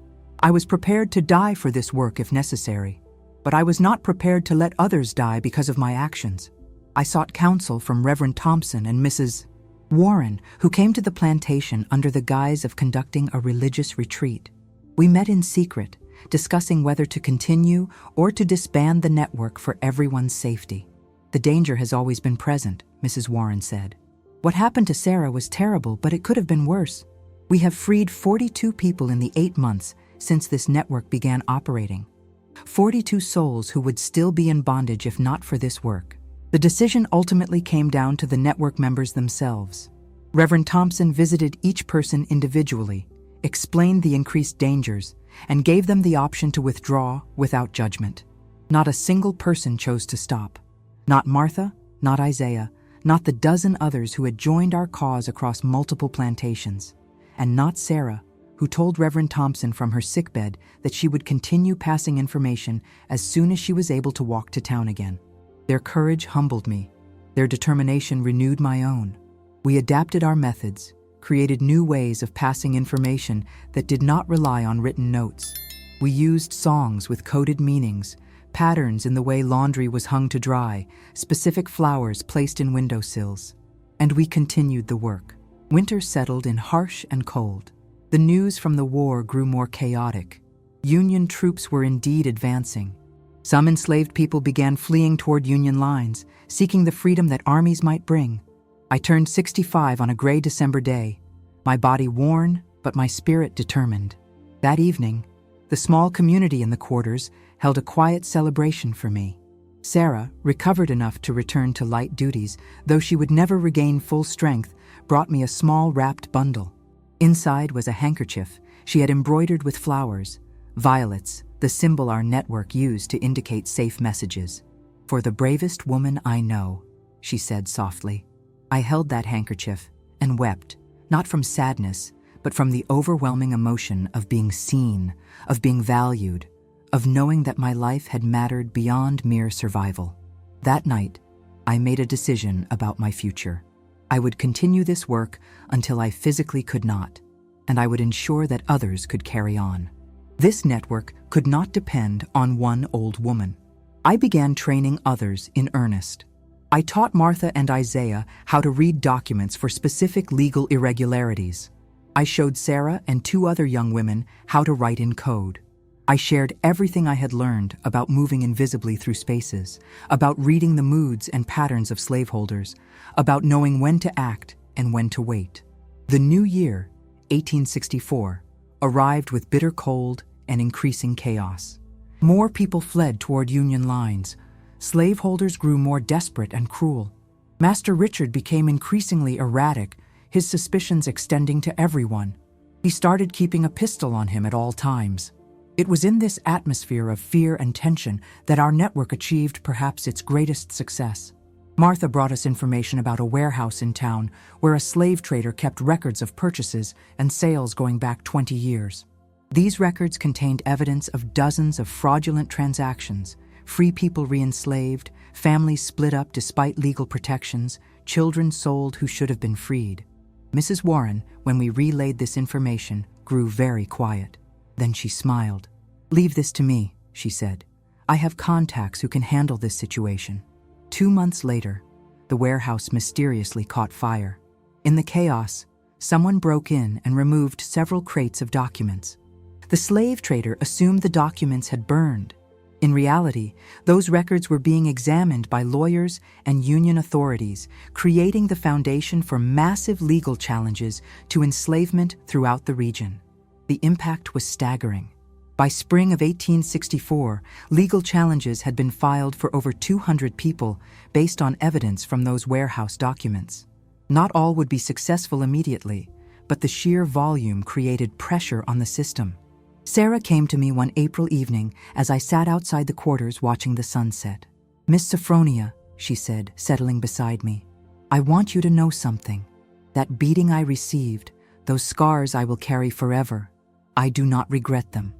I was prepared to die for this work if necessary, but I was not prepared to let others die because of my actions. I sought counsel from Reverend Thompson and Mrs. Warren, who came to the plantation under the guise of conducting a religious retreat. We met in secret, discussing whether to continue or to disband the network for everyone's safety. "The danger has always been present," Mrs. Warren said. "What happened to Sarah was terrible, but it could have been worse. We have freed 42 people in the 8 months since this network began operating. 42 souls who would still be in bondage if not for this work." The decision ultimately came down to the network members themselves. Reverend Thompson visited each person individually, explained the increased dangers, and gave them the option to withdraw without judgment. Not a single person chose to stop. Not Martha, not Isaiah, not the dozen others who had joined our cause across multiple plantations, and not Sarah, who told Reverend Thompson from her sickbed that she would continue passing information as soon as she was able to walk to town again. Their courage humbled me. Their determination renewed my own. We adapted our methods, created new ways of passing information that did not rely on written notes. We used songs with coded meanings, patterns in the way laundry was hung to dry, specific flowers placed in windowsills. And we continued the work. Winter settled in harsh and cold. The news from the war grew more chaotic. Union troops were indeed advancing. Some enslaved people began fleeing toward Union lines, seeking the freedom that armies might bring. I turned 65 on a gray December day, my body worn, but my spirit determined. That evening, the small community in the quarters held a quiet celebration for me. Sarah, recovered enough to return to light duties, though she would never regain full strength, brought me a small wrapped bundle. Inside was a handkerchief she had embroidered with flowers, violets, the symbol our network used to indicate safe messages. "For the bravest woman I know," she said softly. I held that handkerchief and wept, not from sadness, but from the overwhelming emotion of being seen, of being valued, of knowing that my life had mattered beyond mere survival. That night, I made a decision about my future. I would continue this work until I physically could not, and I would ensure that others could carry on. This network could not depend on one old woman. I began training others in earnest. I taught Martha and Isaiah how to read documents for specific legal irregularities. I showed Sarah and 2 other young women how to write in code. I shared everything I had learned about moving invisibly through spaces, about reading the moods and patterns of slaveholders, about knowing when to act and when to wait. The new year, 1864, arrived with bitter cold and increasing chaos. More people fled toward Union lines. Slaveholders grew more desperate and cruel. Master Richard became increasingly erratic, his suspicions extending to everyone. He started keeping a pistol on him at all times. It was in this atmosphere of fear and tension that our network achieved perhaps its greatest success. Martha brought us information about a warehouse in town where a slave trader kept records of purchases and sales going back 20 years. These records contained evidence of dozens of fraudulent transactions, free people re-enslaved, families split up despite legal protections, children sold who should have been freed. Mrs. Warren, when we relayed this information, grew very quiet. Then she smiled. "Leave this to me," she said. "I have contacts who can handle this situation." 2 months later, the warehouse mysteriously caught fire. In the chaos, someone broke in and removed several crates of documents. The slave trader assumed the documents had burned. In reality, those records were being examined by lawyers and union authorities, creating the foundation for massive legal challenges to enslavement throughout the region. The impact was staggering. By spring of 1864, legal challenges had been filed for over 200 people based on evidence from those warehouse documents. Not all would be successful immediately, but the sheer volume created pressure on the system. Sarah came to me one April evening as I sat outside the quarters watching the sunset. "Miss Sophronia," she said, settling beside me, "I want you to know something. That beating I received, those scars I will carry forever, I do not regret them.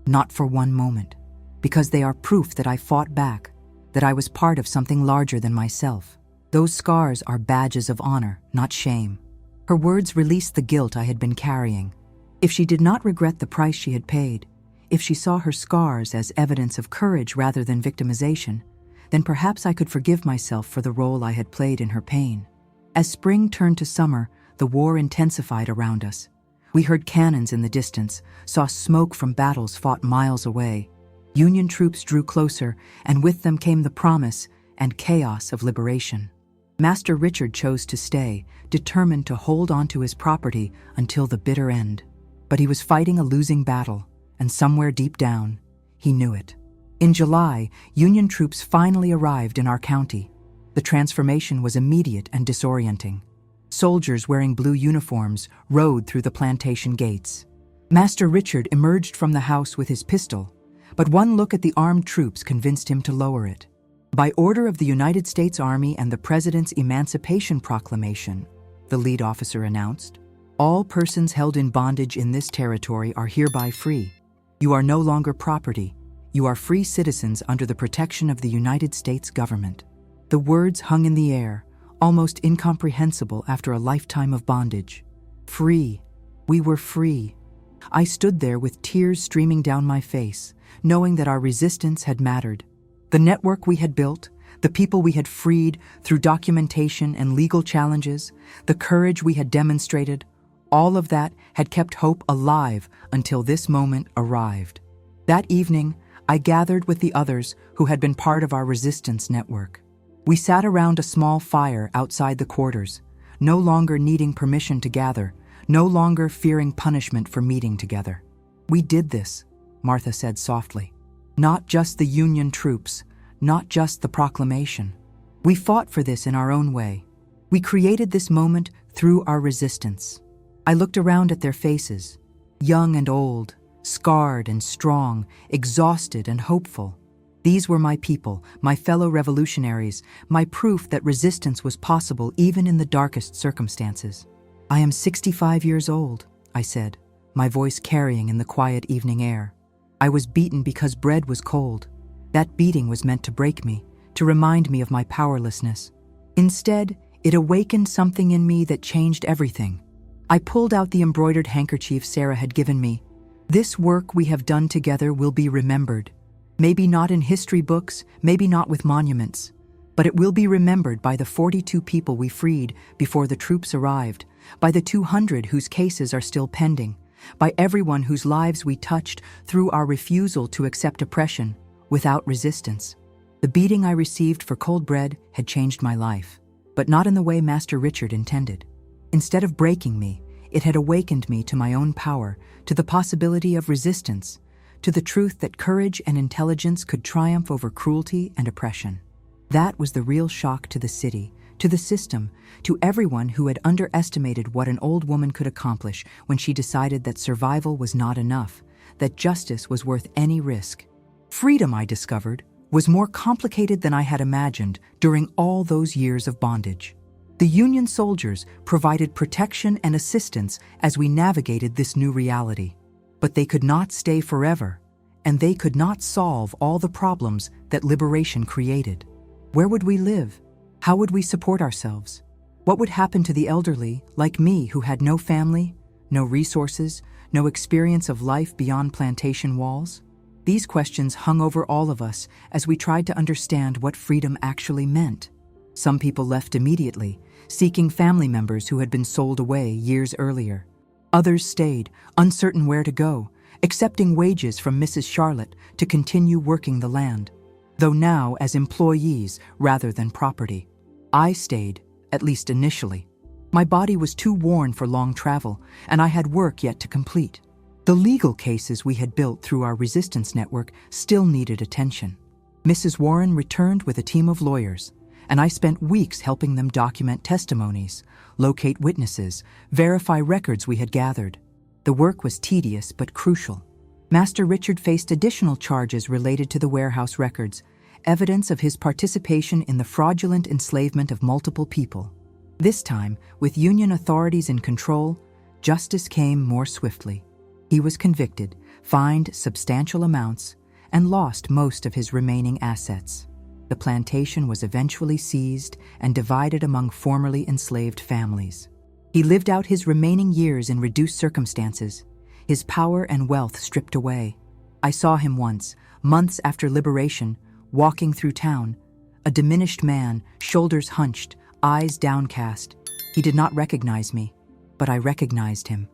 Not for one moment. Because they are proof that I fought back, that I was part of something larger than myself. Those scars are badges of honor, not shame." Her words released the guilt I had been carrying. If she did not regret the price she had paid, if she saw her scars as evidence of courage rather than victimization, then perhaps I could forgive myself for the role I had played in her pain. As spring turned to summer, the war intensified around us. We heard cannons in the distance, saw smoke from battles fought miles away. Union troops drew closer, and with them came the promise and chaos of liberation. Master Richard chose to stay, determined to hold on to his property until the bitter end. But he was fighting a losing battle, and somewhere deep down, he knew it. In July, Union troops finally arrived in our county. The transformation was immediate and disorienting. Soldiers wearing blue uniforms rode through the plantation gates. Master Richard emerged from the house with his pistol, but one look at the armed troops convinced him to lower it. "By order of the United States Army and the President's Emancipation Proclamation," the lead officer announced, "all persons held in bondage in this territory are hereby free. You are no longer property. You are free citizens under the protection of the United States government." The words hung in the air, almost incomprehensible after a lifetime of bondage. Free. We were free. I stood there with tears streaming down my face, knowing that our resistance had mattered. The network we had built, the people we had freed through documentation and legal challenges, the courage we had demonstrated, all of that had kept hope alive until this moment arrived. That evening, I gathered with the others who had been part of our resistance network. We sat around a small fire outside the quarters, no longer needing permission to gather, no longer fearing punishment for meeting together. "We did this," Martha said softly. "Not just the Union troops, not just the proclamation. We fought for this in our own way. We created this moment through our resistance." I looked around at their faces, young and old, scarred and strong, exhausted and hopeful. These were my people, my fellow revolutionaries, my proof that resistance was possible even in the darkest circumstances. "I am 65 years old," I said, my voice carrying in the quiet evening air. "I was beaten because bread was cold. That beating was meant to break me, to remind me of my powerlessness. Instead, it awakened something in me that changed everything." I pulled out the embroidered handkerchief Sarah had given me. "This work we have done together will be remembered. Maybe not in history books, maybe not with monuments, but it will be remembered by the 42 people we freed before the troops arrived, by the 200 whose cases are still pending, by everyone whose lives we touched through our refusal to accept oppression without resistance. The beating I received for cold bread had changed my life, but not in the way Master Richard intended. Instead of breaking me, it had awakened me to my own power, to the possibility of resistance, to the truth that courage and intelligence could triumph over cruelty and oppression. That was the real shock to the city, to the system, to everyone who had underestimated what an old woman could accomplish when she decided that survival was not enough, that justice was worth any risk. Freedom, I discovered, was more complicated than I had imagined during all those years of bondage. The Union soldiers provided protection and assistance as we navigated this new reality. But they could not stay forever, and they could not solve all the problems that liberation created. Where would we live? How would we support ourselves? What would happen to the elderly, like me, who had no family, no resources, no experience of life beyond plantation walls? These questions hung over all of us as we tried to understand what freedom actually meant. Some people left immediately, seeking family members who had been sold away years earlier. Others stayed, uncertain where to go, accepting wages from Mrs. Charlotte to continue working the land, though now as employees rather than property. I stayed, at least initially. My body was too worn for long travel, and I had work yet to complete. The legal cases we had built through our resistance network still needed attention. Mrs. Warren returned with a team of lawyers, and I spent weeks helping them document testimonies, locate witnesses, verify records we had gathered. The work was tedious but crucial. Master Richard faced additional charges related to the warehouse records, evidence of his participation in the fraudulent enslavement of multiple people. This time, with Union authorities in control, justice came more swiftly. He was convicted, fined substantial amounts, and lost most of his remaining assets. The plantation was eventually seized and divided among formerly enslaved families. He lived out his remaining years in reduced circumstances, his power and wealth stripped away. I saw him once, months after liberation, walking through town, a diminished man, shoulders hunched, eyes downcast. He did not recognize me, but I recognized him,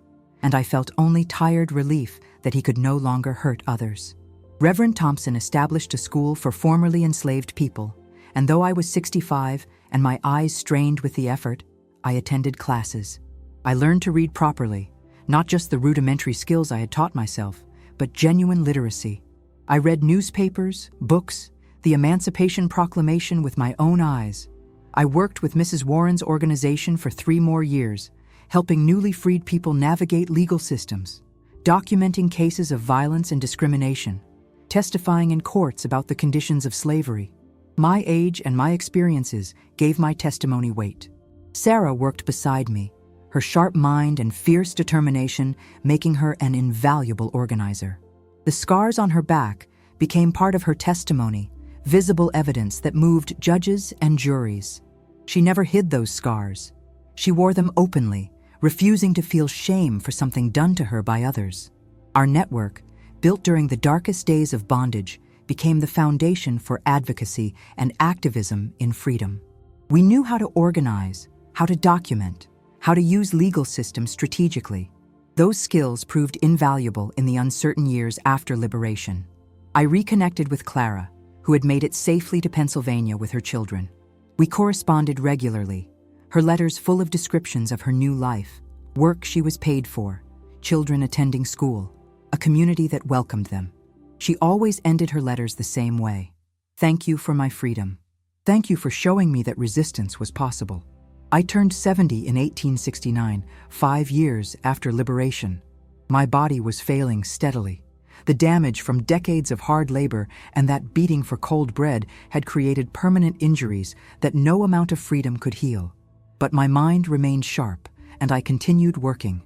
and I felt only tired relief that he could no longer hurt others. Reverend Thompson established a school for formerly enslaved people, and though I was 65 and my eyes strained with the effort, I attended classes. I learned to read properly, not just the rudimentary skills I had taught myself, but genuine literacy. I read newspapers, books, the Emancipation Proclamation with my own eyes. I worked with Mrs. Warren's organization for 3 more years, helping newly freed people navigate legal systems, documenting cases of violence and discrimination, testifying in courts about the conditions of slavery. My age and my experiences gave my testimony weight. Sarah worked beside me, her sharp mind and fierce determination making her an invaluable organizer. The scars on her back became part of her testimony, visible evidence that moved judges and juries. She never hid those scars. She wore them openly, refusing to feel shame for something done to her by others. Our network, built during the darkest days of bondage, became the foundation for advocacy and activism in freedom. We knew how to organize, how to document, how to use legal systems strategically. Those skills proved invaluable in the uncertain years after liberation. I reconnected with Clara, who had made it safely to Pennsylvania with her children. We corresponded regularly, her letters full of descriptions of her new life, work she was paid for, children attending school, a community that welcomed them. She always ended her letters the same way. Thank you for my freedom. Thank you for showing me that resistance was possible. I turned 70 in 1869, 5 years after liberation. My body was failing steadily. The damage from decades of hard labor and that beating for cold bread had created permanent injuries that no amount of freedom could heal. But my mind remained sharp, and I continued working.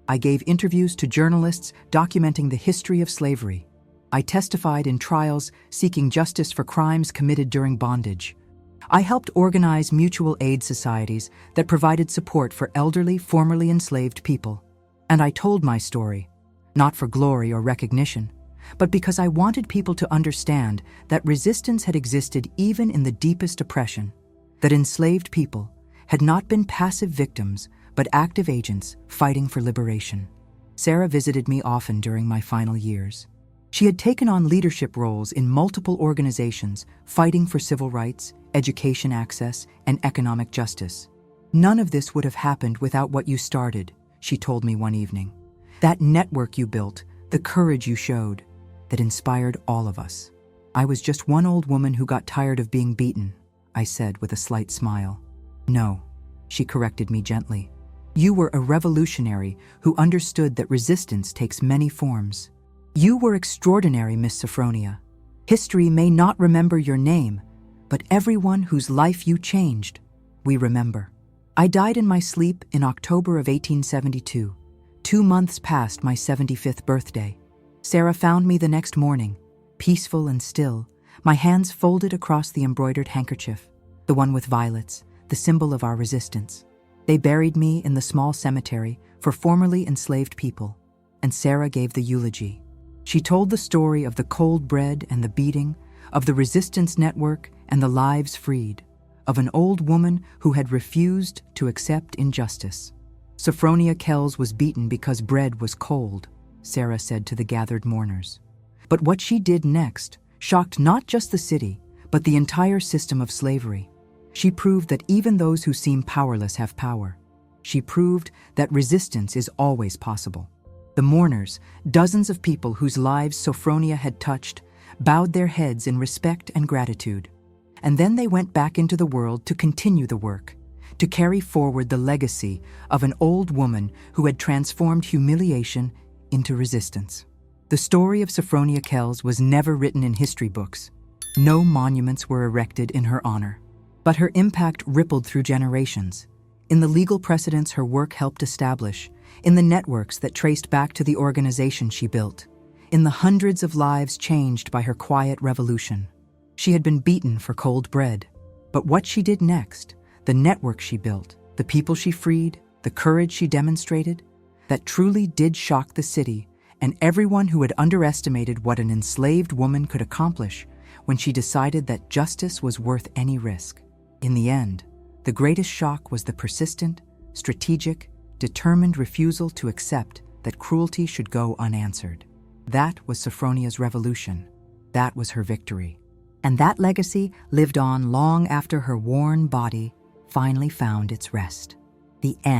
I gave interviews to journalists documenting the history of slavery. I testified in trials seeking justice for crimes committed during bondage. I helped organize mutual aid societies that provided support for elderly, formerly enslaved people. And I told my story, not for glory or recognition, but because I wanted people to understand that resistance had existed even in the deepest oppression, that enslaved people had not been passive victims, but active agents fighting for liberation. Sarah visited me often during my final years. She had taken on leadership roles in multiple organizations fighting for civil rights, education access, and economic justice. None of this would have happened without what you started, she told me one evening. That network you built, the courage you showed, that inspired all of us. I was just one old woman who got tired of being beaten, I said with a slight smile. No, she corrected me gently. You were a revolutionary who understood that resistance takes many forms. You were extraordinary, Miss Sophronia. History may not remember your name, but everyone whose life you changed, we remember. I died in my sleep in October of 1872, 2 months past my 75th birthday. Sarah found me the next morning, peaceful and still, my hands folded across the embroidered handkerchief, the one with violets, the symbol of our resistance. They buried me in the small cemetery for formerly enslaved people, and Sarah gave the eulogy. She told the story of the cold bread and the beating, of the resistance network and the lives freed, of an old woman who had refused to accept injustice. Sophronia Kells was beaten because bread was cold, Sarah said to the gathered mourners. But what she did next shocked not just the city, but the entire system of slavery. She proved that even those who seem powerless have power. She proved that resistance is always possible. The mourners, dozens of people whose lives Sophronia had touched, bowed their heads in respect and gratitude. And then they went back into the world to continue the work, to carry forward the legacy of an old woman who had transformed humiliation into resistance. The story of Sophronia Kells was never written in history books. No monuments were erected in her honor. But her impact rippled through generations. In the legal precedents her work helped establish, in the networks that traced back to the organization she built, in the hundreds of lives changed by her quiet revolution. She had been beaten for cold bread. But what she did next, the network she built, the people she freed, the courage she demonstrated, that truly did shock the city and everyone who had underestimated what an enslaved woman could accomplish when she decided that justice was worth any risk. In the end, the greatest shock was the persistent, strategic, determined refusal to accept that cruelty should go unanswered. That was Sophronia's revolution. That was her victory. And that legacy lived on long after her worn body finally found its rest. The end.